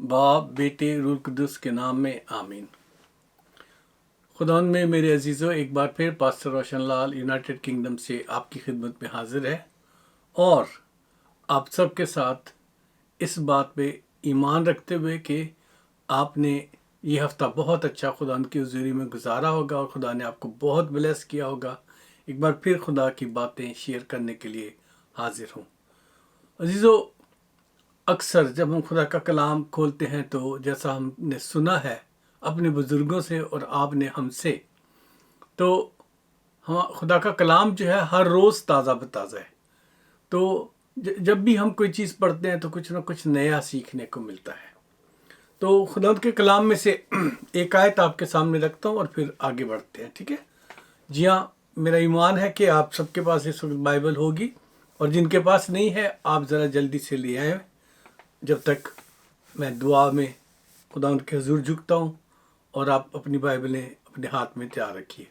باپ بیٹے روح القدس کے نام میں آمین۔ خداوند میں میرے عزیزوں، ایک بار پھر پاسٹر روشن لال یونائٹڈ کنگڈم سے آپ کی خدمت میں حاضر ہے اور آپ سب کے ساتھ اس بات پہ ایمان رکھتے ہوئے کہ آپ نے یہ ہفتہ بہت اچھا خداوند کی حضوری میں گزارا ہوگا اور خدا نے آپ کو بہت بلیس کیا ہوگا۔ ایک بار پھر خدا کی باتیں شیئر کرنے کے لیے حاضر ہوں۔ عزیزوں، اکثر جب ہم خدا کا کلام کھولتے ہیں تو جیسا ہم نے سنا ہے اپنے بزرگوں سے اور آپ نے ہم سے، تو خدا کا کلام جو ہے ہر روز تازہ بتازہ ہے۔ تو جب بھی ہم کوئی چیز پڑھتے ہیں تو کچھ نہ کچھ نیا سیکھنے کو ملتا ہے۔ تو خدا کے کلام میں سے ایک آیت آپ کے سامنے رکھتا ہوں اور پھر آگے بڑھتے ہیں، ٹھیک ہے؟ جی ہاں، میرا ایمان ہے کہ آپ سب کے پاس اس وقت بائبل ہوگی، اور جن کے پاس نہیں ہے آپ ذرا جلدی سے لے آئیں جب تک میں دعا میں خدا ان کے حضور جھکتا ہوں، اور آپ اپنی بائبلیں اپنے ہاتھ میں تیار رکھیے۔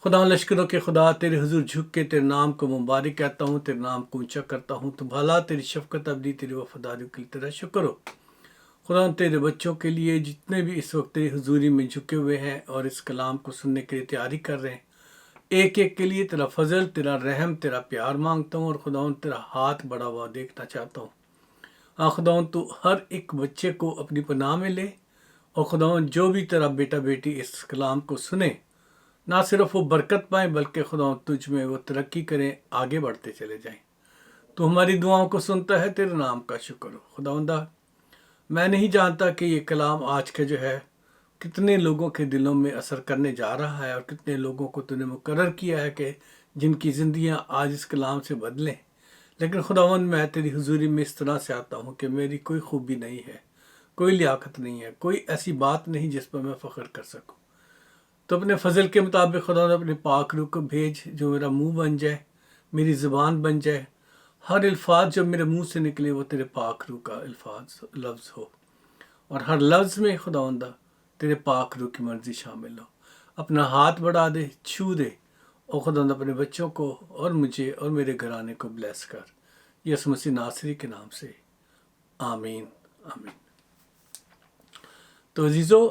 خدا لشکروں کے خدا، تیرے حضور جھک کے تیرے نام کو مبارک کہتا ہوں، تیرے نام کو اونچا کرتا ہوں۔ تو بھلا تیری شفقت ابدی، تیری وفاداری کے لیے تیرا شکر ہو۔ خدا تیرے بچوں کے لیے جتنے بھی اس وقت تیری حضوری میں جھکے ہوئے ہیں اور اس کلام کو سننے کے لیے تیاری کر رہے ہیں، ایک ایک کے لیے تیرا فضل، تیرا رحم، تیرا پیار مانگتا ہوں، اور خداوند تیرا ہاتھ بڑا ہوا دیکھنا چاہتا ہوں۔ خداوند تو ہر ایک بچے کو اپنی پناہ میں لے، اور خداوند جو بھی تیرا بیٹا بیٹی اس کلام کو سنے، نہ صرف وہ برکت پائیں بلکہ خداوند تجھ میں وہ ترقی کریں، آگے بڑھتے چلے جائیں۔ تو ہماری دعاؤں کو سنتا ہے، تیرے نام کا شکر ہو۔ خداوندہ، میں نہیں جانتا کہ یہ کلام آج کا جو ہے کتنے لوگوں کے دلوں میں اثر کرنے جا رہا ہے، اور کتنے لوگوں کو تو نے مقرر کیا ہے کہ جن کی زندگیاں آج اس کلام سے بدلیں۔ لیکن خداوند، میں تیری حضوری میں اس طرح سے آتا ہوں کہ میری کوئی خوبی نہیں ہے، کوئی لیاقت نہیں ہے، کوئی ایسی بات نہیں جس پر میں فخر کر سکوں۔ تو اپنے فضل کے مطابق خداوند اپنے پاک روح کو بھیج، جو میرا منہ بن جائے، میری زبان بن جائے، ہر الفاظ جب میرے منہ سے نکلے وہ تیرے پاک روح کا لفظ ہو، اور ہر لفظ میں خداوندہ تیرے پاک روح کی مرضی شامل ہو۔ اپنا ہاتھ بڑھا دے، چھو دے، اور خداوند اپنے بچوں کو اور مجھے اور میرے گھرانے کو بلیس کر، یسوع مسیح ناصری کے نام سے، آمین آمین۔ تو عزیزو،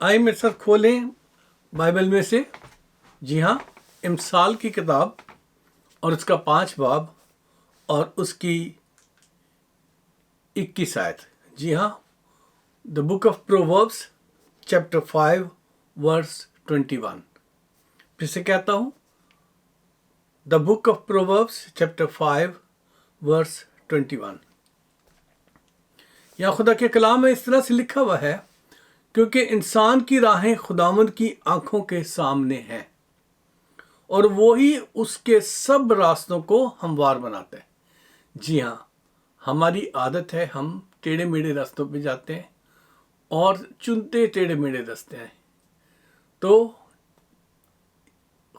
آئیں میرے ساتھ کھولیں بائبل میں سے، جی ہاں، امثال کی کتاب اور اس کا 5 باب اور اس کی 21 آیت۔ جی ہاں، The Book of Proverbs chapter 5 verse 21۔ پھر سے کہتا ہوں، The Book of Proverbs chapter 5 verse 21۔ یا خدا کے کلام میں اس طرح سے لکھا ہوا ہے، کیونکہ انسان کی راہیں خداوند کی آنکھوں کے سامنے ہیں، اور وہی اس کے سب راستوں کو ہموار بناتا ہے۔ جی ہاں، ہماری عادت ہے، ہم ٹیڑھے میڑھے راستوں پہ جاتے ہیں اور چنتے ٹیڑھے میڑھے راستے ہیں۔ تو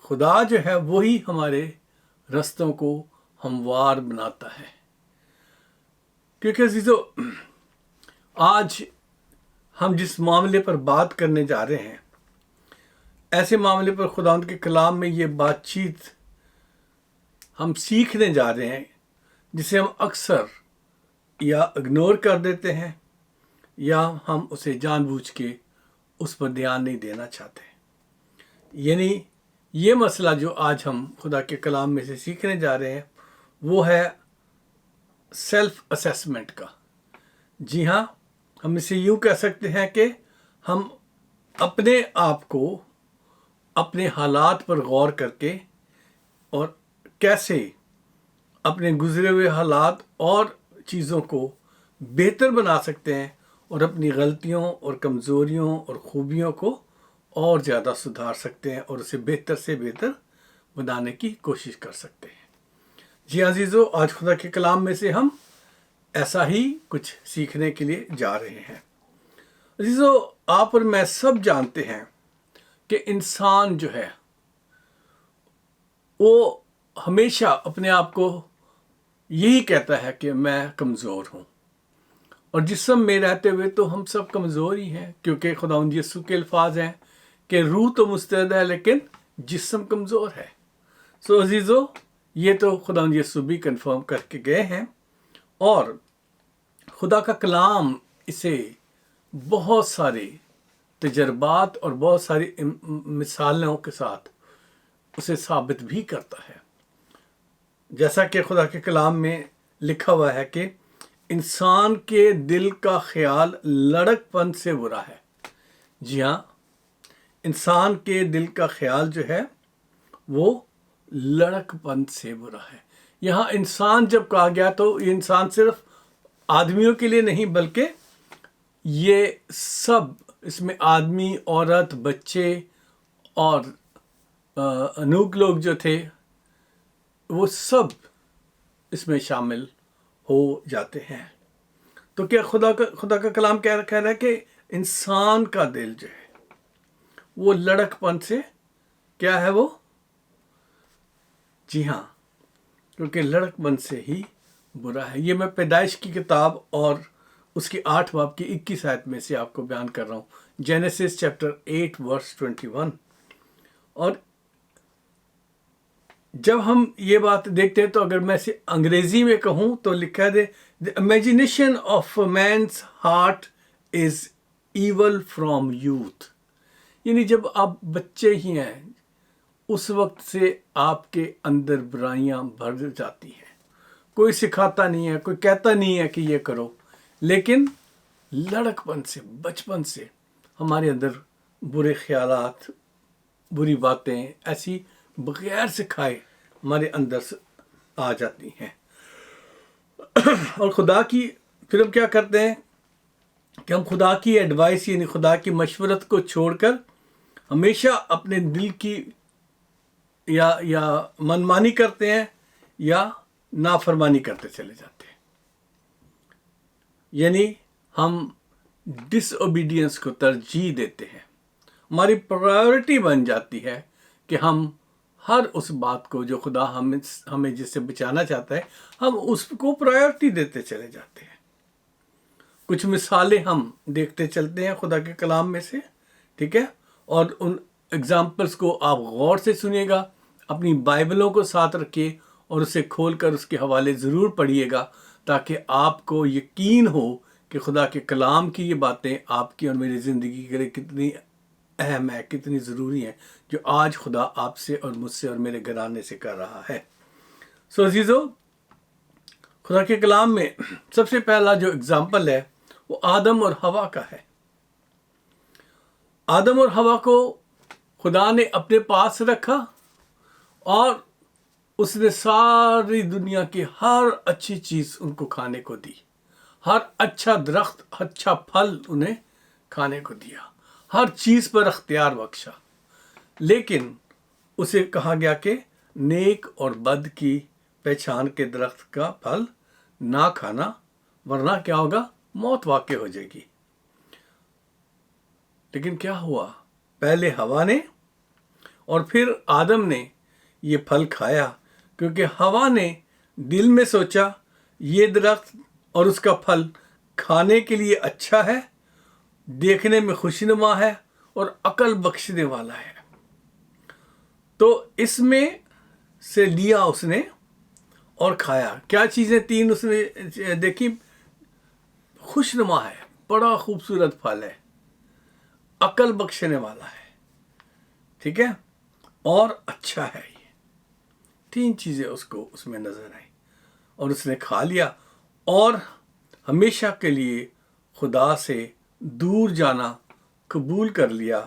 خدا جو ہے وہی ہمارے رستوں کو ہموار بناتا ہے۔ کیونکہ عزیزو، آج ہم جس معاملے پر بات کرنے جا رہے ہیں، ایسے معاملے پر خداوند کے کلام میں یہ بات چیت ہم سیکھنے جا رہے ہیں جسے ہم اکثر یا اگنور کر دیتے ہیں، یا ہم اسے جان بوجھ کے اس پر دھیان نہیں دینا چاہتے۔ یعنی یہ مسئلہ جو آج ہم خدا کے کلام میں سے سیکھنے جا رہے ہیں وہ ہے سیلف اسیسمنٹ کا۔ جی ہاں، ہم اسے یوں کہہ سکتے ہیں کہ ہم اپنے آپ کو، اپنے حالات پر غور کر کے، اور کیسے اپنے گزرے ہوئے حالات اور چیزوں کو بہتر بنا سکتے ہیں، اور اپنی غلطیوں اور کمزوریوں اور خوبیوں کو اور زیادہ سدھار سکتے ہیں، اور اسے بہتر سے بہتر بنانے کی کوشش کر سکتے ہیں۔ جی عزیزو، آج خدا کے کلام میں سے ہم ایسا ہی کچھ سیکھنے کے لیے جا رہے ہیں۔ عزیزو، آپ اور میں سب جانتے ہیں کہ انسان جو ہے وہ ہمیشہ اپنے آپ کو یہی کہتا ہے کہ میں کمزور ہوں، اور جسم میں رہتے ہوئے تو ہم سب کمزور ہی ہیں، کیونکہ خداوند یسوع کے الفاظ ہیں کہ روح تو مستعد ہے لیکن جسم کمزور ہے۔ سو عزیزو، یہ تو خداوند یسوع بھی کنفرم کر کے گئے ہیں، اور خدا کا کلام اسے بہت سارے تجربات اور بہت ساری مثالوں کے ساتھ اسے ثابت بھی کرتا ہے. جیسا کہ خدا کے کلام میں لکھا ہوا ہے کہ انسان کے دل کا خیال لڑک پن سے برا ہے. جی ہاں، انسان کے دل کا خیال جو ہے وہ لڑک پن سے برا ہے. یہاں انسان جب کہا گیا تو یہ انسان صرف آدمیوں کے لیے نہیں بلکہ یہ سب، اس میں آدمی، عورت، بچے اور انوک لوگ جو تھے وہ سب اس میں شامل ہو جاتے ہیں. تو کیا خدا کا کلام کہہ رہا ہے کہ انسان کا دل جو ہے وہ لڑک پن سے کیا ہے وہ؟ جی ہاں، کیونکہ لڑک پن سے ہی برا ہے. یہ میں پیدائش کی کتاب اور اس کی 8 باب کی 21 آیت میں سے آپ کو بیان کر رہا ہوں. جینیسس چیپٹر 8 ورس 21. اور جب ہم یہ بات دیکھتے ہیں تو اگر میں اسے انگریزی میں کہوں تو لکھا ہے the imagination of a man's heart is evil from youth. یعنی جب آپ بچے ہی ہیں اس وقت سے آپ کے اندر برائیاں بھر جاتی ہیں. کوئی سکھاتا نہیں ہے، کوئی کہتا نہیں ہے کہ یہ کرو، لیکن لڑک پن سے، بچپن سے ہمارے اندر برے خیالات، بری باتیں ایسی بغیر سکھائے ہمارے اندر آ جاتی ہیں. اور خدا کی پھر ہم کیا کرتے ہیں کہ ہم خدا کی ایڈوائس یعنی خدا کی مشورت کو چھوڑ کر ہمیشہ اپنے دل کی یا منمانی کرتے ہیں یا نافرمانی کرتے چلے جاتے ہیں. یعنی ہم ڈس اوبیڈینس کو ترجیح دیتے ہیں. ہماری پرائیورٹی بن جاتی ہے کہ ہم ہر اس بات کو جو خدا ہمیں جس سے بچانا چاہتا ہے ہم اس کو پرائیورٹی دیتے چلے جاتے ہیں. کچھ مثالیں ہم دیکھتے چلتے ہیں خدا کے کلام میں سے، ٹھیک ہے، اور ان ایگزامپلس کو آپ غور سے سنیے گا، اپنی بائبلوں کو ساتھ رکھیے اور اسے کھول کر اس کے حوالے ضرور پڑھیے گا تاکہ آپ کو یقین ہو کہ خدا کے کلام کی یہ باتیں آپ کی اور میری زندگی کے لیے کتنی اہم ہے، کتنی ضروری ہیں، جو آج خدا آپ سے اور مجھ سے اور میرے گھرانے سے کر رہا ہے. سو عزیزو، خدا کے کلام میں سب سے پہلا جو اگزامپل ہے وہ آدم اور حوا کا ہے. آدم اور حوا کو خدا نے اپنے پاس رکھا اور اس نے ساری دنیا کی ہر اچھی چیز ان کو کھانے کو دی. ہر اچھا درخت، اچھا پھل انہیں کھانے کو دیا، ہر چیز پر اختیار بخشا. لیکن اسے کہا گیا کہ نیک اور بد کی پہچان کے درخت کا پھل نہ کھانا ورنہ کیا ہوگا؟ موت واقع ہو جائے گی. لیکن کیا ہوا؟ پہلے حوا نے اور پھر آدم نے یہ پھل کھایا، کیونکہ حوا نے دل میں سوچا یہ درخت اور اس کا پھل کھانے کے لیے اچھا ہے، دیکھنے میں خوشنما ہے اور عقل بخشنے والا ہے. تو اس میں سے لیا اس نے اور کھایا. کیا چیزیں 3 اس نے دیکھی؟ خوشنما ہے، بڑا خوبصورت پھل ہے، عقل بخشنے والا ہے، ٹھیک ہے، اور اچھا ہے. یہ 3 چیزیں اس کو اس میں نظر آئیں اور اس نے کھا لیا اور ہمیشہ کے لیے خدا سے دور جانا قبول کر لیا،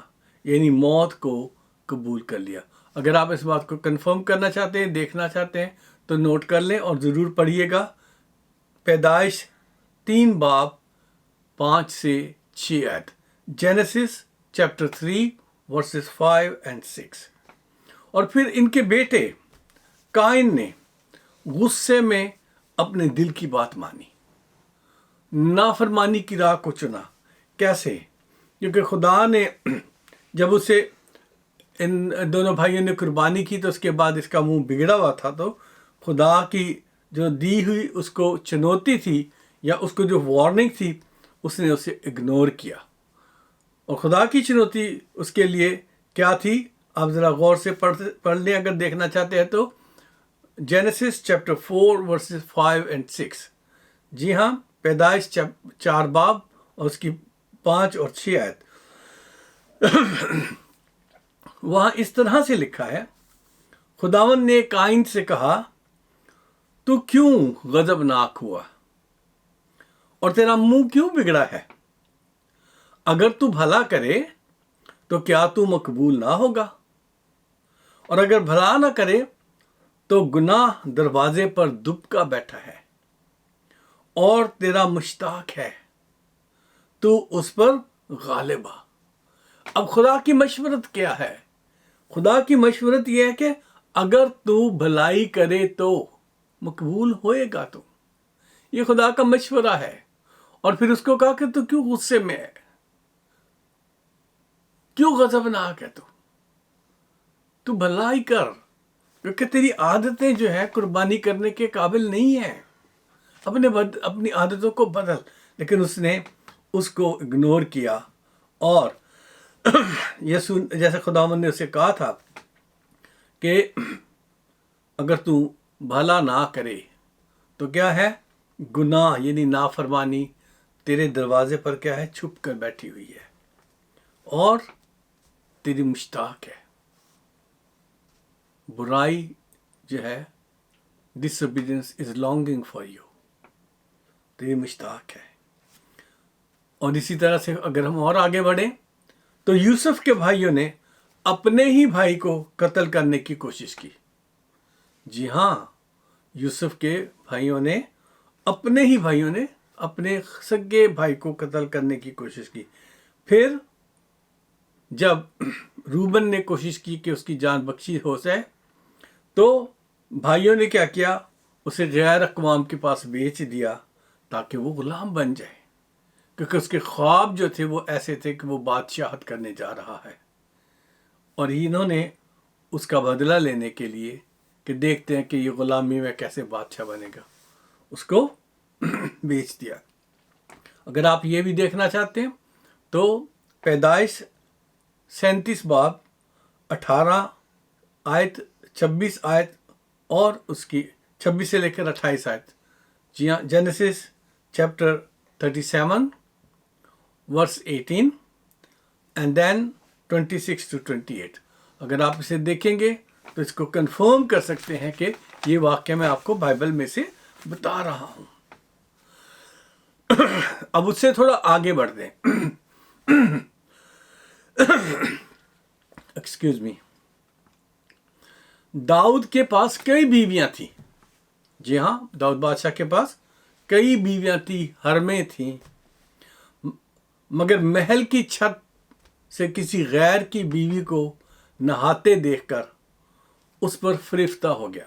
یعنی موت کو قبول کر لیا. اگر آپ اس بات کو کنفرم کرنا چاہتے ہیں، دیکھنا چاہتے ہیں تو نوٹ کر لیں اور ضرور پڑھیے گا. پیدائش 3 باب 5 سے 6 آیت، جینیسس چیپٹر 3 ورسز 5 and 6. اور پھر ان کے بیٹے قائن نے غصے میں اپنے دل کی بات مانی، نافرمانی کی راہ کو چنا. کیسے؟ کیونکہ خدا نے جب اسے ان دونوں بھائیوں نے قربانی کی تو اس کے بعد اس کا منہ بگڑا ہوا تھا، تو خدا کی جو دی ہوئی اس کو چنوتی تھی یا اس کو جو وارننگ تھی اس نے اسے اگنور کیا. اور خدا کی چنوتی اس کے لیے کیا تھی؟ آپ ذرا غور سے پڑھ لیں اگر دیکھنا چاہتے ہیں تو. Genesis chapter 4 verses 5 and 6. جی ہاں، پیدائش 4 باب اور اس کی 5 اور 6 آیت، وہاں اس طرح سے لکھا ہے، خداوند نے قائن سے کہا تو کیوں غضبناک ہوا اور تیرا منہ کیوں بگڑا ہے؟ اگر تو بھلا کرے تو کیا تو مقبول نہ ہوگا، اور اگر بھلا نہ کرے تو گناہ دروازے پر دبکا بیٹھا ہے اور تیرا مشتاق ہے، تو اس پر غالب آ۔ اب خدا کی مشورت کیا ہے؟ خدا کی مشورت یہ ہے کہ اگر تو بھلائی کرے تو مقبول ہوئے گا تو، یہ خدا کا مشورہ ہے۔ اور پھر اس کو کہا کہ تو کیوں غصے میں ہے، کیوں غضبناک ہے، تو بھلائی کر، کیونکہ تیری عادتیں جو ہے قربانی کرنے کے قابل نہیں ہیں، اپنی عادتوں کو بدل۔ لیکن اس نے اس کو اگنور کیا، اور جیسے خداوند نے اسے کہا تھا کہ اگر تو بھلا نہ کرے تو کیا ہے، گناہ یعنی نافرمانی تیرے دروازے پر کیا ہے، چھپ کر بیٹھی ہوئی ہے اور تیری مشتاق ہے۔ برائی جو ہے، disobedience is longing for you، تیری مشتاق ہے۔ اور اسی طرح سے اگر ہم اور آگے بڑھیں تو یوسف کے بھائیوں نے اپنے ہی بھائی کو قتل کرنے کی کوشش کی۔ جی ہاں، یوسف کے بھائیوں نے اپنے سگے بھائی کو قتل کرنے کی کوشش کی۔ پھر جب روبن نے کوشش کی کہ اس کی جان بخشی ہو جائے تو بھائیوں نے کیا کیا، اسے غیر اقوام کے پاس بیچ دیا تاکہ وہ غلام بن جائے، کیونکہ اس کے خواب جو تھے وہ ایسے تھے کہ وہ بادشاہت کرنے جا رہا ہے، اور انہوں نے اس کا بدلہ لینے کے لیے کہ دیکھتے ہیں کہ یہ غلامی میں کیسے بادشاہ بنے گا، اس کو بیچ دیا۔ اگر آپ یہ بھی دیکھنا چاہتے ہیں تو پیدائش 37 باب 18 آیت 26 آیت اور اس کی 26 سے لے کر 28 آیت، جی ہاں، Genesis chapter 37 verse 18 and then 26 to 28۔ اگر آپ اسے دیکھیں گے تو اس کو کنفرم کر سکتے ہیں کہ یہ واقعہ میں آپ کو بائبل میں سے بتا رہا ہوں۔ اب اس سے تھوڑا آگے بڑھ دیں۔ ایکسکیوز می، داؤد کے پاس کئی بیویاں تھیں۔ جی ہاں، داؤد بادشاہ کے پاس کئی بیویاں تھیں، حرمیں تھیں، مگر محل کی چھت سے کسی غیر کی بیوی کو نہاتے دیکھ کر اس پر فریفتہ ہو گیا،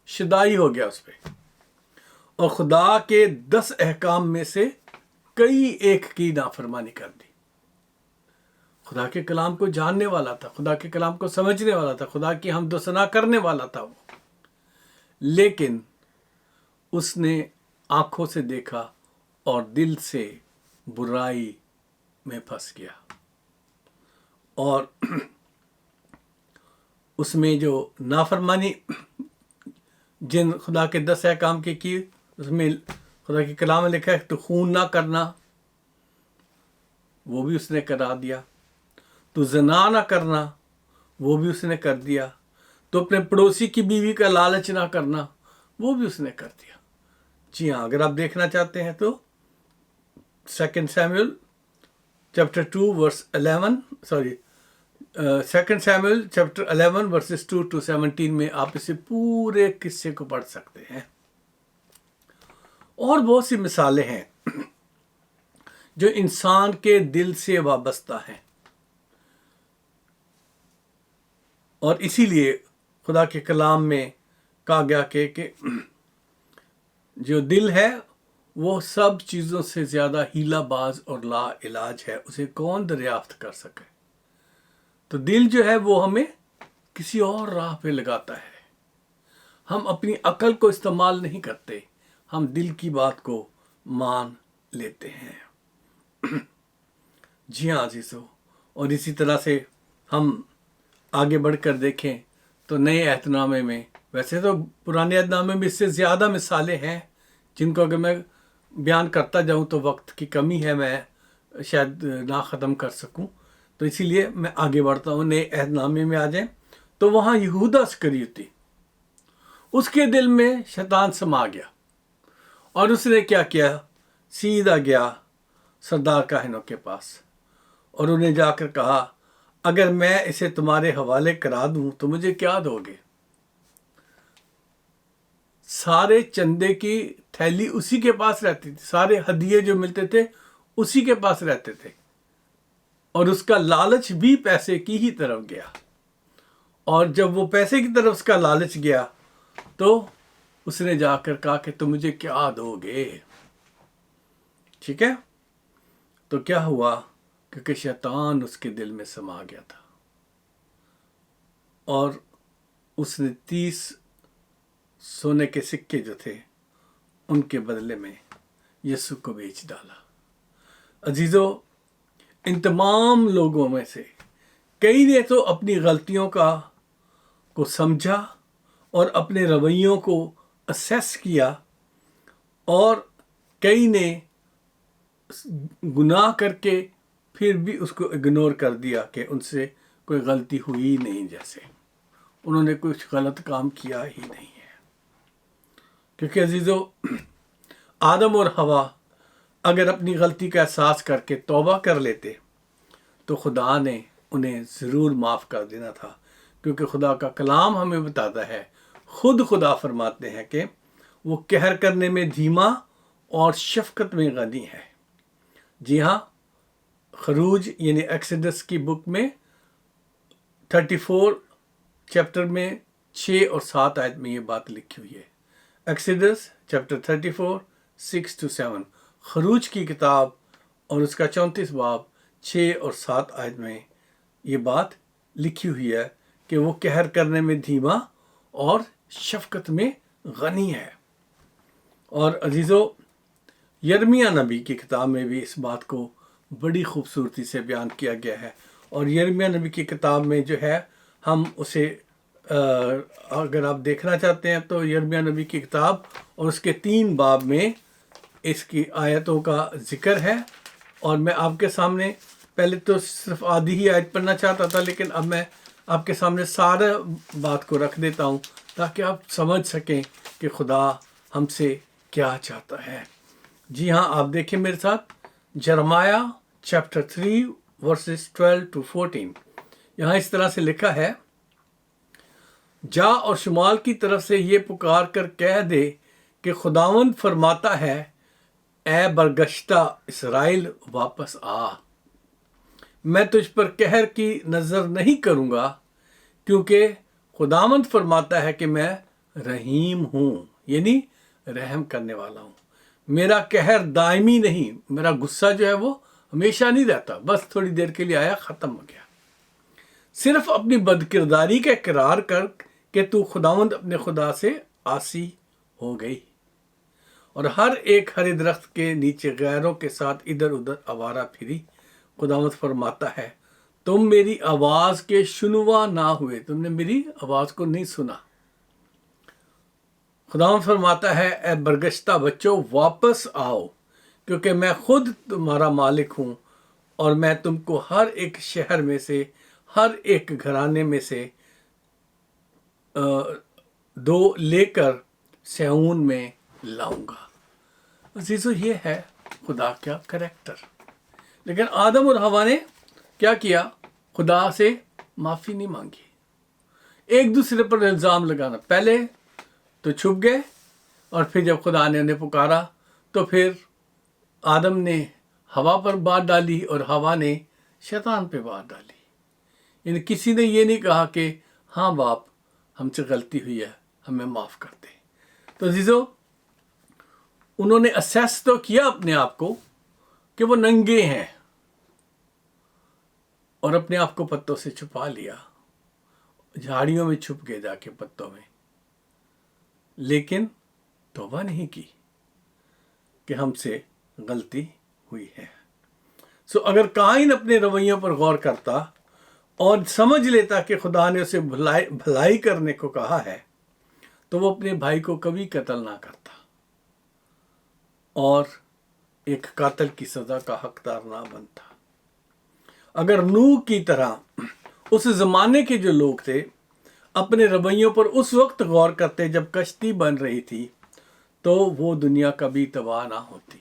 شدائی ہو گیا اس پہ، اور خدا کے 10 احکام میں سے کئی ایک کی نافرمانی کر دی۔ خدا کے کلام کو جاننے والا تھا، خدا کے کلام کو سمجھنے والا تھا، خدا کی حمد و ثنا کرنے والا تھا وہ، لیکن اس نے آنکھوں سے دیکھا اور دل سے برائی میں پھنس گیا، اور اس میں جو نافرمانی جن خدا کے 10 احکام کی اس میں خدا کے کلام میں لکھا ہے تو خون نہ کرنا، وہ بھی اس نے کرا دیا، تو زنا نہ کرنا وہ بھی اس نے کر دیا، تو اپنے پڑوسی کی بیوی کا لالچ نہ کرنا وہ بھی اس نے کر دیا۔ جی ہاں، اگر آپ دیکھنا چاہتے ہیں تو 2 Samuel chapter 2 verse 11 2 Samuel chapter 11 verses 2 to 17 میں آپ اسے پورے قصے کو پڑھ سکتے ہیں۔ اور بہت سی مثالیں ہیں جو انسان کے دل سے وابستہ ہیں، اور اسی لیے خدا کے کلام میں کہا گیا کہ جو دل ہے وہ سب چیزوں سے زیادہ ہیلا باز اور لا علاج ہے، اسے کون دریافت کر سکے۔ تو دل جو ہے وہ ہمیں کسی اور راہ پہ لگاتا ہے، ہم اپنی عقل کو استعمال نہیں کرتے، ہم دل کی بات کو مان لیتے ہیں۔ جی ہاں عزیزو، اور اسی طرح سے ہم آگے بڑھ کر دیکھیں تو نئے عہد نامے میں، ویسے تو پرانے عہد نامے میں اس سے زیادہ مثالیں ہیں جن کو اگر میں بیان کرتا جاؤں تو وقت کی کمی ہے، میں شاید نہ ختم کر سکوں، تو اسی لیے میں آگے بڑھتا ہوں۔ نئے عہد نامے میں آ جائیں تو وہاں یہودا اسکریوتی، اس کے دل میں شیطان سما گیا، اور اس نے کیا کیا؟ سیدھا گیا سردار کاہنوں کے پاس اور انہیں جا کر کہا، اگر میں اسے تمہارے حوالے کرا دوں تو مجھے کیا دو گے؟ سارے چندے کی تھیلی اسی کے پاس رہتی تھی، سارے ہدیے جو ملتے تھے اسی کے پاس رہتے تھے، اور اس کا لالچ بھی پیسے کی ہی طرف گیا۔ اور جب وہ پیسے کی طرف اس کا لالچ گیا تو اس نے جا کر کہا کہ تم مجھے کیا دو گے؟ ٹھیک ہے، تو کیا ہوا؟ کیونکہ شیطان اس کے دل میں سما گیا تھا، اور اس نے 30 سونے کے سکے جو تھے ان کے بدلے میں یسوع کو بیچ ڈالا۔ عزیزو، ان تمام لوگوں میں سے کئی نے تو اپنی غلطیوں کو سمجھا اور اپنے رویوں کو اسیس کیا، اور کئی نے گناہ کر کے پھر بھی اس کو اگنور کر دیا کہ ان سے کوئی غلطی ہوئی نہیں، جیسے انہوں نے کچھ غلط کام کیا ہی نہیں ہے۔ کیونکہ عزیزو، آدم اور حوا اگر اپنی غلطی کا احساس کر کے توبہ کر لیتے تو خدا نے انہیں ضرور معاف کر دینا تھا، کیونکہ خدا کا کلام ہمیں بتاتا ہے، خود خدا فرماتے ہیں کہ وہ قہر کرنے میں دھیما اور شفقت میں غنی ہے۔ جی ہاں، خروج یعنی ایکسڈس کی بک میں 34 چیپٹر میں 6 اور 7 آیت میں یہ بات لکھی ہوئی ہے۔ ایکسڈس چیپٹر 34 6 to 7، خروج کی کتاب اور اس کا 34 باب 6 اور 7 آیت میں یہ بات لکھی ہوئی ہے کہ وہ قہر کرنے میں دھیما اور شفقت میں غنی ہے۔ اور عزیزو، یرمیہ نبی کی کتاب میں بھی اس بات کو بڑی خوبصورتی سے بیان کیا گیا ہے، اور یرمیہ نبی کی کتاب میں جو ہے، ہم اسے اگر آپ دیکھنا چاہتے ہیں تو یرمیہ نبی کی کتاب اور اس کے 3 باب میں اس کی آیتوں کا ذکر ہے، اور میں آپ کے سامنے پہلے تو صرف آدھی ہی آیت پڑھنا چاہتا تھا، لیکن اب میں آپ کے سامنے سارا بات کو رکھ دیتا ہوں تاکہ آپ سمجھ سکیں کہ خدا ہم سے کیا چاہتا ہے۔ جی ہاں، آپ دیکھیں میرے ساتھ جرمایا چیپٹر 3 ورسز 12 to 14، یہاں اس طرح سے لکھا ہے، جا اور شمال کی طرف سے یہ پکار کر کہہ دے کہ خداوند فرماتا ہے، اے برگشتہ اسرائیل واپس آ، میں تجھ پر قہر کی نظر نہیں کروں گا، کیونکہ خداوند فرماتا ہے کہ میں رحیم ہوں، یعنی رحم کرنے والا ہوں۔ میرا قہر دائمی نہیں، میرا غصہ جو ہے وہ ہمیشہ نہیں رہتا، بس تھوڑی دیر کے لیے آیا، ختم ہو گیا۔ صرف اپنی بدکرداری کا اقرار کر کہ تو خداوند اپنے خدا سے عاصی ہو گئی، اور ہر ایک ہرے درخت کے نیچے غیروں کے ساتھ ادھر ادھر آوارہ پھری۔ خداوند فرماتا ہے، تم میری آواز کے شنوا نہ ہوئے، تم نے میری آواز کو نہیں سنا۔ خداوند فرماتا ہے، اے برگشتہ بچوں واپس آؤ، کیونکہ میں خود تمہارا مالک ہوں، اور میں تم کو ہر ایک شہر میں سے، ہر ایک گھرانے میں سے 2 لے کر سیون میں لاؤں گا۔ عزیزو، یہ ہے خدا کا کریکٹر۔ لیکن آدم اور حوا نے کیا کیا؟ خدا سے معافی نہیں مانگی، ایک دوسرے پر الزام لگانا۔ پہلے تو چھپ گئے، اور پھر جب خدا نے انہیں پکارا تو پھر آدم نے حوا پر بات ڈالی اور حوا نے شیطان پہ بات ڈالی۔ یعنی کسی نے یہ نہیں کہا کہ ہاں باپ، ہم سے غلطی ہوئی ہے، ہمیں معاف کر دے۔ تو عزیزو، انہوں نے اسیس تو کیا اپنے آپ کو کہ وہ ننگے ہیں، اور اپنے آپ کو پتوں سے چھپا لیا، جھاڑیوں میں چھپ گئے جا کے پتوں میں، لیکن توبہ نہیں کی کہ ہم سے غلطی ہوئی ہے۔ اگر قائن اپنے رویوں پر غور کرتا اور سمجھ لیتا کہ خدا نے اسے بھلائی کرنے کو کہا ہے، تو وہ اپنے بھائی کو کبھی قتل نہ کرتا، اور ایک قاتل کی سزا کا حقدار نہ بنتا۔ اگر نوح کی طرح اس زمانے کے جو لوگ تھے اپنے رویوں پر اس وقت غور کرتے جب کشتی بن رہی تھی تو وہ دنیا کبھی تباہ نہ ہوتی۔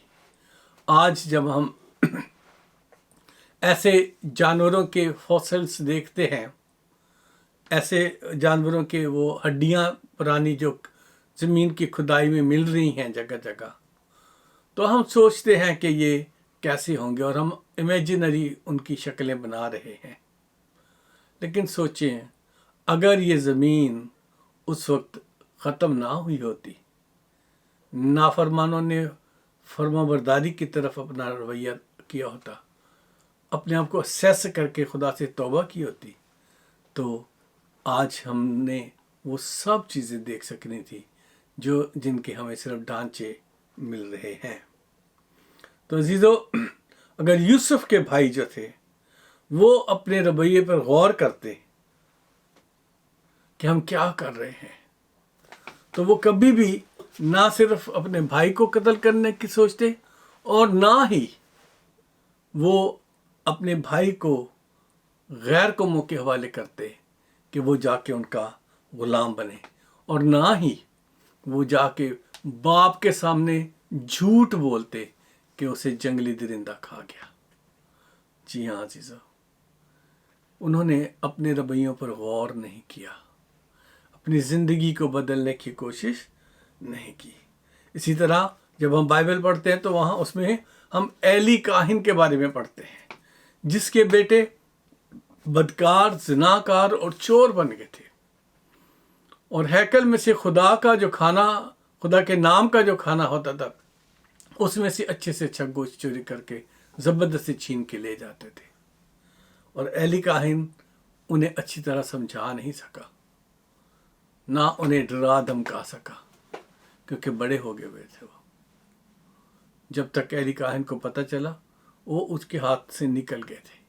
آج جب ہم ایسے جانوروں کے فوسلز دیکھتے ہیں، ایسے جانوروں کے وہ ہڈیاں پرانی جو زمین کی کھدائی میں مل رہی ہیں جگہ جگہ، تو ہم سوچتے ہیں کہ یہ کیسے ہوں گے اور ہم امیجنری ان کی شکلیں بنا رہے ہیں۔ لیکن سوچیں اگر یہ زمین اس وقت ختم نہ ہوئی ہوتی، نافرمانوں نے فرما برداری کی طرف اپنا رویہ کیا ہوتا، اپنے آپ کو اسیس کر کے خدا سے توبہ کی ہوتی، تو آج ہم نے وہ سب چیزیں دیکھ سکنی تھی جن کے ہمیں صرف ڈھانچے مل رہے ہیں۔ تو عزیزو، اگر یوسف کے بھائی جو تھے وہ اپنے رویے پر غور کرتے کہ ہم کیا کر رہے ہیں، تو وہ کبھی بھی نہ صرف اپنے بھائی کو قتل کرنے کی سوچتے اور نہ ہی وہ اپنے بھائی کو غیر قوموں کے حوالے کرتے کہ وہ جا کے ان کا غلام بنے، اور نہ ہی وہ جا کے باپ کے سامنے جھوٹ بولتے کہ اسے جنگلی درندہ کھا گیا۔ جی ہاں عزیزو، انہوں نے اپنے رویوں پر غور نہیں کیا، اپنی زندگی کو بدلنے کی کوشش نہیں کی۔ اسی طرح جب ہم بائبل پڑھتے ہیں تو وہاں اس میں ہم ایلی کاہن کے بارے میں پڑھتے ہیں جس کے بیٹے بدکار، زناکار اور چور بن گئے تھے، اور ہیکل میں سے خدا کا جو کھانا، خدا کے نام کا جو کھانا ہوتا تھا، اس میں سے اچھے سے اچھا گوشت چوری کر کے زبردستی چھین کے لے جاتے تھے، اور ایلی کاہن انہیں اچھی طرح سمجھا نہیں سکا، نہ انہیں ڈرا دھمکا سکا، کیونکہ بڑے ہو گئے ہوئے تھے وہ۔ جب تک ایلی کاہن کو پتہ چلا وہ اس کے ہاتھ سے نکل گئے تھے،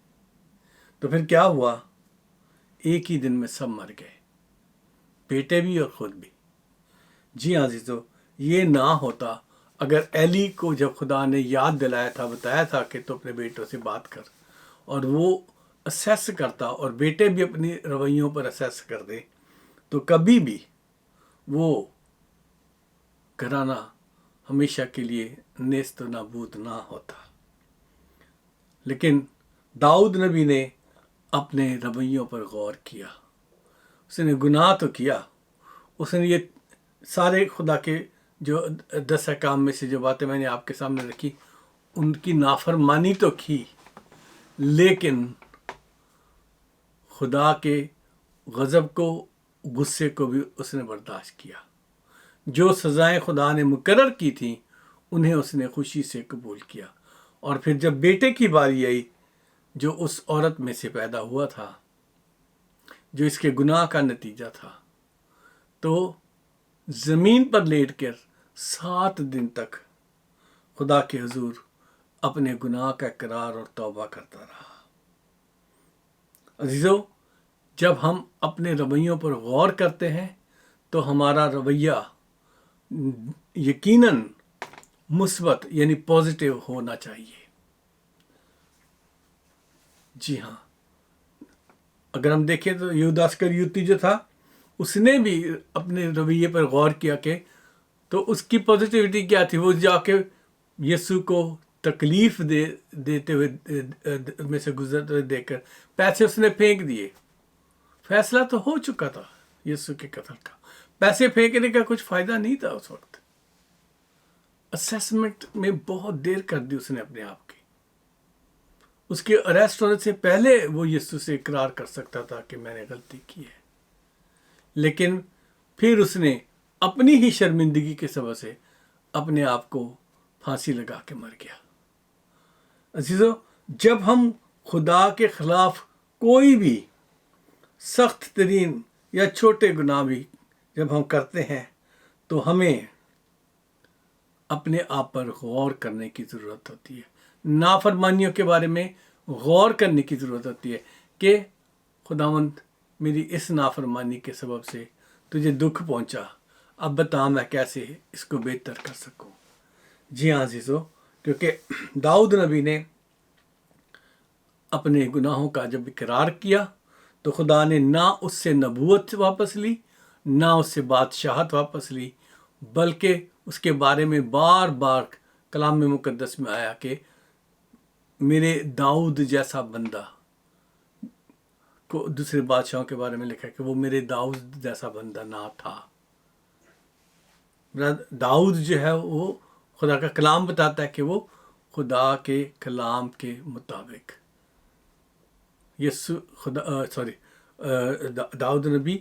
تو پھر کیا ہوا؟ ایک ہی دن میں سب مر گئے، بیٹے بھی اور خود بھی۔ جی ہاں عزیزو، یہ نہ ہوتا اگر ایلی کو جب خدا نے یاد دلایا تھا، بتایا تھا کہ تو اپنے بیٹوں سے بات کر، اور وہ اسیس کرتا اور بیٹے بھی اپنی رویوں پر اسیس کر دے، تو کبھی بھی وہ گھرانہ ہمیشہ کے لیے نیست و نابود نہ ہوتا۔ لیکن داؤد نبی نے اپنے رویوں پر غور کیا، اس نے گناہ تو کیا، اس نے یہ سارے خدا کے جو 10 احکام میں سے جو باتیں میں نے آپ کے سامنے رکھی ان کی نافرمانی تو کی، لیکن خدا کے غضب کو، غصے کو بھی اس نے برداشت کیا۔ جو سزائیں خدا نے مقرر کی تھیں انہیں اس نے خوشی سے قبول کیا، اور پھر جب بیٹے کی باری آئی جو اس عورت میں سے پیدا ہوا تھا، جو اس کے گناہ کا نتیجہ تھا، تو زمین پر لیٹ کر 7 دن تک خدا کے حضور اپنے گناہ کا اقرار اور توبہ کرتا رہا۔ عزیزو، جب ہم اپنے رویوں پر غور کرتے ہیں تو ہمارا رویہ یقیناً مثبت یعنی پازیٹیو ہونا چاہیے۔ جی ہاں، اگر ہم دیکھیں تو یہودا اسکریوتی جو تھا اس نے بھی اپنے رویے پر غور کیا کہ تو اس کی پازیٹیوٹی کیا تھی؟ وہ جا کے یسوع کو تکلیف دیتے ہوئے میں سے گزرتے ہوئے دیکھ کر پیسے اس نے پھینک دیے۔ فیصلہ تو ہو چکا تھا یسوع کے قتل کا، پیسے پھینکنے کا کچھ فائدہ نہیں تھا اس وقت۔ اسیسمنٹ میں بہت دیر کر دی اس نے اپنے آپ کی۔ اس کے اریسٹ ہونے سے پہلے وہ یسوع سے اقرار کر سکتا تھا کہ میں نے غلطی کی ہے، لیکن پھر اس نے اپنی ہی شرمندگی کے سبب سے اپنے آپ کو پھانسی لگا کے مر گیا۔ عزیزو، جب ہم خدا کے خلاف کوئی بھی سخت ترین یا چھوٹے گناہ بھی جب ہم کرتے ہیں تو ہمیں اپنے آپ پر غور کرنے کی ضرورت ہوتی ہے، نافرمانیوں کے بارے میں غور کرنے کی ضرورت ہوتی ہے کہ خداوند میری اس نافرمانی کے سبب سے تجھے دکھ پہنچا، اب بتا میں کیسے اس کو بہتر کر سکوں۔ جی ہاں عزیزو، کیونکہ داؤد نبی نے اپنے گناہوں کا جب اقرار کیا تو خدا نے نہ اس سے نبوت واپس لی، نہ اس سے بادشاہت واپس لی، بلکہ اس کے بارے میں بار بار کلام مقدس میں آیا کہ میرے داؤد جیسا بندہ، کو دوسرے بادشاہوں کے بارے میں لکھا کہ وہ میرے داؤد جیسا بندہ نہ تھا۔ داؤد جو ہے وہ خدا کا کلام بتاتا ہے کہ وہ خدا کے کلام کے مطابق داؤد نبی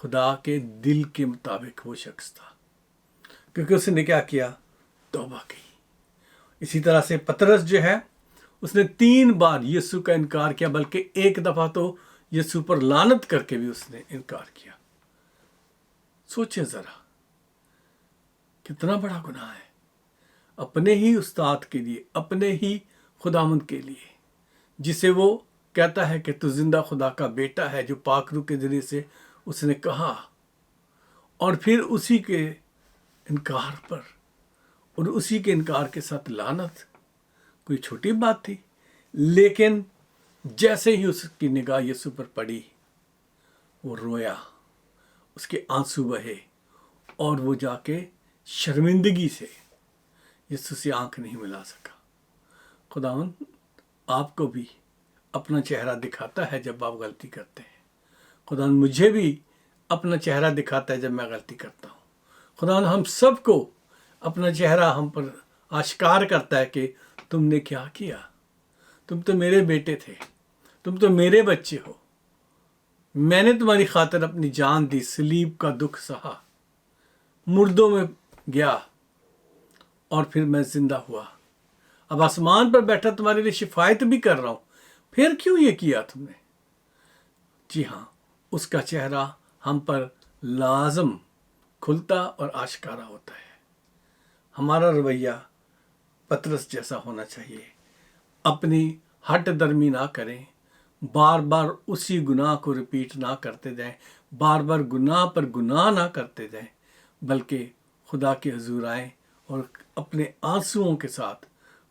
خدا کے دل کے مطابق وہ شخص تھا، کیونکہ اس نے کیا کیا؟ توبہ کی۔ اسی طرح سے پطرس جو ہے اس نے 3 بار یسوع کا انکار کیا، بلکہ ایک دفعہ تو یسوع پر لعنت کر کے بھی اس نے انکار کیا۔ سوچیں ذرا کتنا بڑا گناہ ہے، اپنے ہی استاد کے لیے، اپنے ہی خداوند کے لیے، جسے وہ کہتا ہے کہ تو زندہ خدا کا بیٹا ہے، جو پاک روح کے ذریعے سے اس نے کہا، اور پھر اسی کے انکار پر اور اسی کے انکار کے ساتھ لعنت، کوئی چھوٹی بات تھی؟ لیکن جیسے ہی اس کی نگاہ یسوع پر پڑی، وہ رویا، اس کے آنسو بہے، اور وہ جا کے شرمندگی سے یسوع سے آنکھ نہیں ملا سکا۔ خداوند آپ کو بھی اپنا چہرہ دکھاتا ہے جب آپ غلطی کرتے ہیں۔ خداوند مجھے بھی اپنا چہرہ دکھاتا ہے جب میں غلطی کرتا ہوں۔ خداوند ہم سب کو اپنا چہرہ ہم پر آشکار کرتا ہے کہ تم نے کیا کیا، تم تو میرے بیٹے تھے، تم تو میرے بچے ہو، میں نے تمہاری خاطر اپنی جان دی، صلیب کا دکھ سہا، مردوں میں گیا، اور پھر میں زندہ ہوا، اب آسمان پر بیٹھا تمہارے لیے شفاعت بھی کر رہا ہوں، پھر کیوں یہ کیا تم نے؟ جی ہاں، اس کا چہرہ ہم پر لازم کھلتا اور آشکارا ہوتا ہے۔ ہمارا رویہ پطرس جیسا ہونا چاہیے، اپنی ہٹ درمی نہ کریں، بار بار اسی گناہ کو ریپیٹ نہ کرتے جائیں، بار بار گناہ پر گناہ نہ کرتے جائیں، بلکہ خدا کے حضور آئیں اور اپنے آنسوؤں کے ساتھ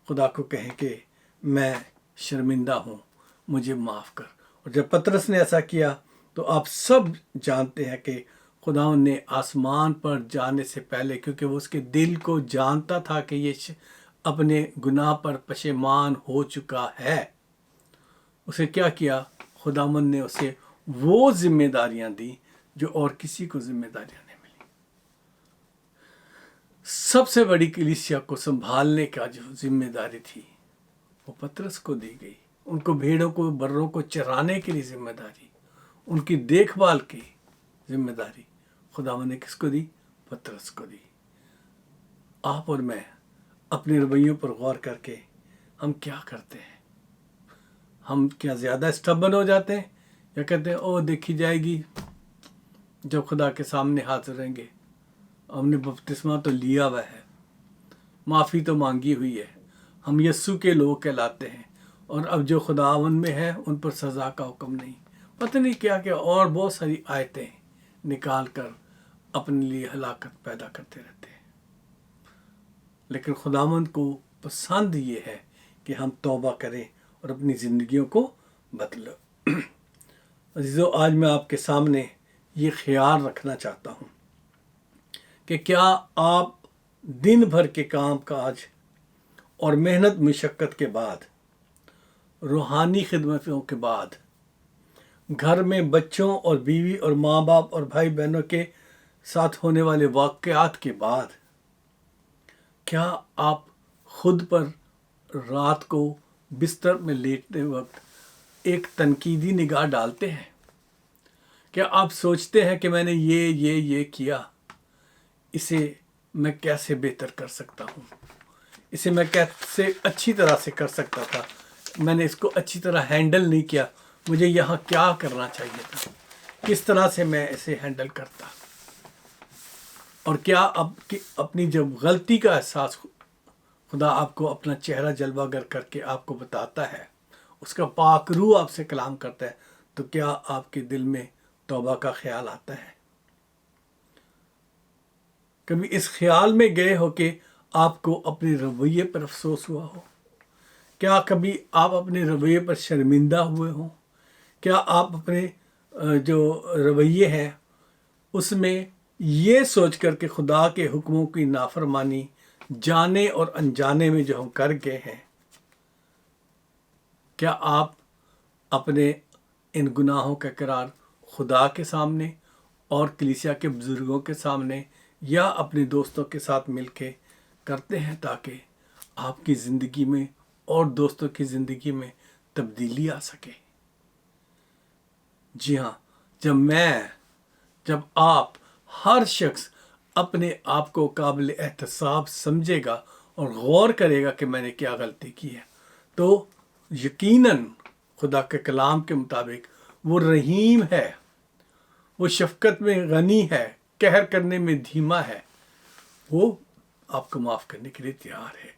خدا کو کہیں کہ میں شرمندہ ہوں، مجھے معاف کر۔ اور جب پطرس نے ایسا کیا تو آپ سب جانتے ہیں کہ خداوند نے آسمان پر جانے سے پہلے، کیونکہ وہ اس کے دل کو جانتا تھا کہ یہ اپنے گناہ پر پشیمان ہو چکا ہے، اسے کیا کیا؟ خداوند نے اسے وہ ذمہ داریاں دی جو اور کسی کو ذمہ داریاں نہیں ملی۔ سب سے بڑی کلیسیا کو سنبھالنے کا جو ذمہ داری تھی وہ پطرس کو دی گئی، ان کو بھیڑوں کو بروں کو چرانے کے لیے ذمہ داری، ان کی دیکھ بھال کی ذمہ داری خداوند نے کس کو دی؟ پطرس کو دی۔ آپ اور میں اپنے رویوں پر غور کر کے ہم کیا کرتے ہیں؟ ہم کیا زیادہ اسٹبن ہو جاتے ہیں، یا کہتے ہیں او دیکھی جائے گی جب خدا کے سامنے حاضر رہیں گے، ہم نے بپتسمہ تو لیا ہوا ہے، معافی تو مانگی ہوئی ہے، ہم یسوع کے لوگ کہلاتے ہیں، اور اب جو خداوند میں ہے ان پر سزا کا حکم نہیں، پتہ نہیں کیا کیا اور بہت ساری آیتیں نکال کر اپنے لیے ہلاکت پیدا کرتے رہتے ہیں۔ لیکن خداوند کو پسند یہ ہے کہ ہم توبہ کریں اور اپنی زندگیوں کو بدلیں۔ عزیزو، آج میں آپ کے سامنے یہ خیال رکھنا چاہتا ہوں کہ کیا آپ دن بھر کے کام کاج اور محنت مشقت کے بعد، روحانی خدمتوں کے بعد، گھر میں بچوں اور بیوی اور ماں باپ اور بھائی بہنوں کے ساتھ ہونے والے واقعات کے بعد، کیا آپ خود پر رات کو بستر میں لیٹتے وقت ایک تنقیدی نگاہ ڈالتے ہیں؟ کیا آپ سوچتے ہیں کہ میں نے یہ کیا، اسے میں کیسے بہتر کر سکتا ہوں، اسے میں کیسے اچھی طرح سے کر سکتا تھا، میں نے اس کو اچھی طرح ہینڈل نہیں کیا، مجھے یہاں کیا کرنا چاہیے تھا، کس طرح سے میں اسے ہینڈل کرتا؟ اور کیا اپنی جب غلطی کا احساس خدا آپ کو اپنا چہرہ جلوہ گر کر کے آپ کو بتاتا ہے، اس کا پاک روح آپ سے کلام کرتا ہے، تو کیا آپ کے دل میں توبہ کا خیال آتا ہے؟ کبھی اس خیال میں گئے ہو کہ آپ کو اپنے رویے پر افسوس ہوا ہو؟ کیا کبھی آپ اپنے رویے پر شرمندہ ہوئے ہوں؟ کیا آپ اپنے جو رویے ہیں اس میں یہ سوچ کر کہ خدا کے حکموں کی نافرمانی جانے اور انجانے میں جو ہم کر گئے ہیں، کیا آپ اپنے ان گناہوں کا اقرار خدا کے سامنے اور کلیسیا کے بزرگوں کے سامنے یا اپنے دوستوں کے ساتھ مل کے کرتے ہیں تاکہ آپ کی زندگی میں اور دوستوں کی زندگی میں تبدیلی آ سکے؟ جی ہاں، جب آپ ہر شخص اپنے آپ کو قابل احتساب سمجھے گا اور غور کرے گا کہ میں نے کیا غلطی کی ہے، تو یقیناً خدا کے کلام کے مطابق وہ رحیم ہے، وہ شفقت میں غنی ہے، قہر کرنے میں دھیما ہے، وہ آپ کو معاف کرنے کے لیے تیار ہے۔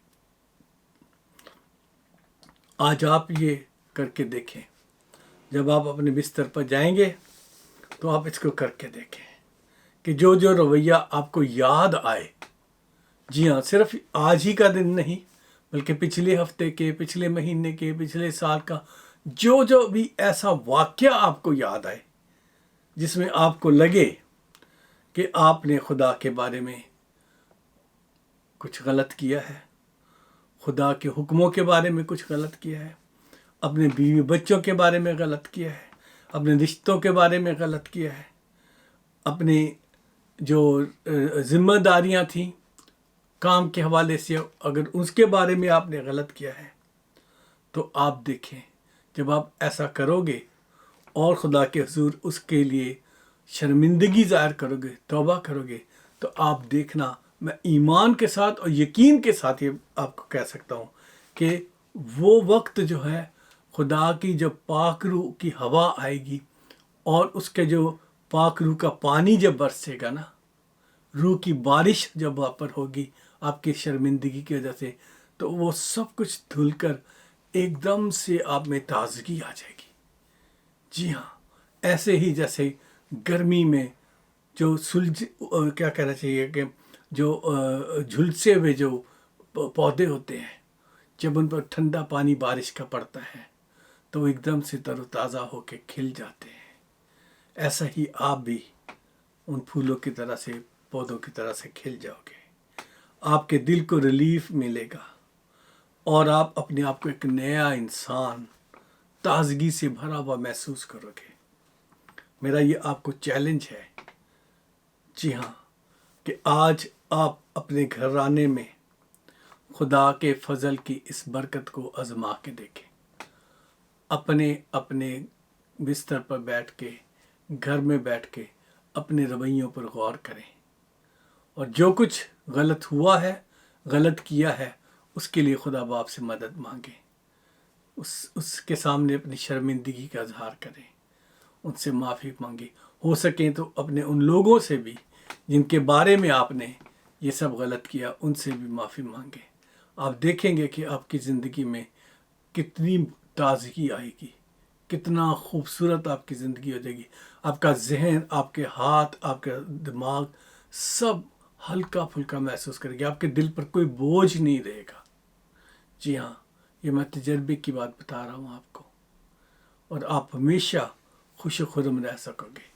آج آپ یہ کر کے دیکھیں، جب آپ اپنے بستر پر جائیں گے تو آپ اس کو کر کے دیکھیں کہ جو رویہ آپ کو یاد آئے، جی ہاں، صرف آج ہی کا دن نہیں بلکہ پچھلے ہفتے کے، پچھلے مہینے کے، پچھلے سال کا جو بھی ایسا واقعہ آپ کو یاد آئے جس میں آپ کو لگے کہ آپ نے خدا کے بارے میں کچھ غلط کیا ہے، خدا کے حکموں کے بارے میں کچھ غلط کیا ہے، اپنے بیوی بچوں کے بارے میں غلط کیا ہے، اپنے رشتوں کے بارے میں غلط کیا ہے، اپنی جو ذمہ داریاں تھیں کام کے حوالے سے اگر اس کے بارے میں آپ نے غلط کیا ہے، تو آپ دیکھیں جب آپ ایسا کرو گے اور خدا کے حضور اس کے لیے شرمندگی ظاہر کرو گے، توبہ کرو گے، تو آپ دیکھنا، میں ایمان کے ساتھ اور یقین کے ساتھ یہ آپ کو کہہ سکتا ہوں کہ وہ وقت جو ہے خدا کی جب پاک روح کی ہوا آئے گی اور اس کے جو پاک روح کا پانی جب برسے گا نا، روح کی بارش جب وہاں پر ہوگی آپ کی شرمندگی کی وجہ سے، تو وہ سب کچھ دھل کر ایک دم سے آپ میں تازگی آ جائے گی۔ جی ہاں، ایسے ہی جیسے گرمی میں جو کیا کہنا چاہیے کہ جو جھلسے ہوئے جو پودے ہوتے ہیں، جب ان پر ٹھنڈا پانی بارش کا پڑتا ہے تو وہ ایک دم سے تر و تازہ ہو کے کھل جاتے ہیں، ایسا ہی آپ بھی ان پھولوں کی طرح سے، پودوں کی طرح سے کھل جاؤ گے۔ آپ کے دل کو ریلیف ملے گا اور آپ اپنے آپ کو ایک نیا انسان تازگی سے بھرا ہوا محسوس کرو گے۔ میرا یہ آپ کو چیلنج ہے، جی ہاں، کہ آج آپ اپنے گھرانے میں خدا کے فضل کی اس برکت کو آزما کے دیکھیں۔ اپنے بستر پر بیٹھ کے، گھر میں بیٹھ کے اپنے رویوں پر غور کریں اور جو کچھ غلط ہوا ہے، غلط کیا ہے، اس کے لیے خدا باپ سے مدد مانگیں، اس کے سامنے اپنی شرمندگی کا اظہار کریں، ان سے معافی مانگیں، ہو سکیں تو اپنے ان لوگوں سے بھی جن کے بارے میں آپ نے یہ سب غلط کیا، ان سے بھی معافی مانگیں۔ آپ دیکھیں گے کہ آپ کی زندگی میں کتنی تازگی آئے گی، کتنا خوبصورت آپ کی زندگی ہو جائے گی، آپ کا ذہن، آپ کے ہاتھ، آپ کا دماغ سب ہلکا پھلکا محسوس کرے گی، آپ کے دل پر کوئی بوجھ نہیں رہے گا۔ جی ہاں، یہ میں تجربے کی بات بتا رہا ہوں آپ کو، اور آپ ہمیشہ خوش و خرم رہ سکو گے۔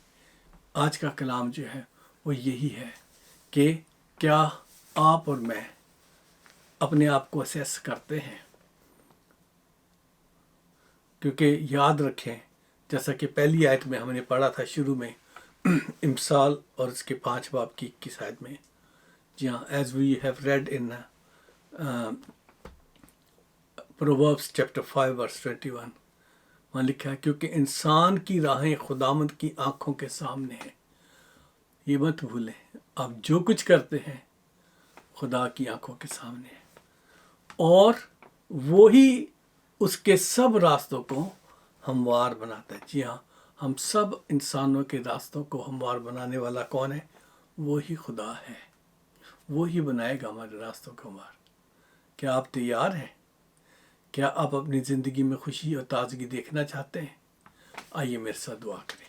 آج کا کلام جو ہے وہ یہی ہے کہ کیا آپ اور میں اپنے آپ کو اسیس کرتے ہیں؟ کیونکہ یاد رکھیں، جیسا کہ پہلی آیت میں ہم نے پڑھا تھا شروع میں، امثال اور اس کے 5 باب کی 21 آیت میں، جی ہاں، as we have read in Proverbs chapter 5 verse 21، وہاں لکھا ہے کیونکہ انسان کی راہیں خداوند کی آنکھوں کے سامنے ہیں۔ یہ مت بھولیں، آپ جو کچھ کرتے ہیں خدا کی آنکھوں کے سامنے ہے، اور وہی اس کے سب راستوں کو ہموار بناتا ہے۔ جی ہاں، ہم سب انسانوں کے راستوں کو ہموار بنانے والا کون ہے؟ وہی خدا ہے، وہی بنائے گا ہمارے راستوں کو ہموار۔ کیا آپ تیار ہیں؟ کیا آپ اپنی زندگی میں خوشی اور تازگی دیکھنا چاہتے ہیں؟ آئیے میرے ساتھ دعا کریں۔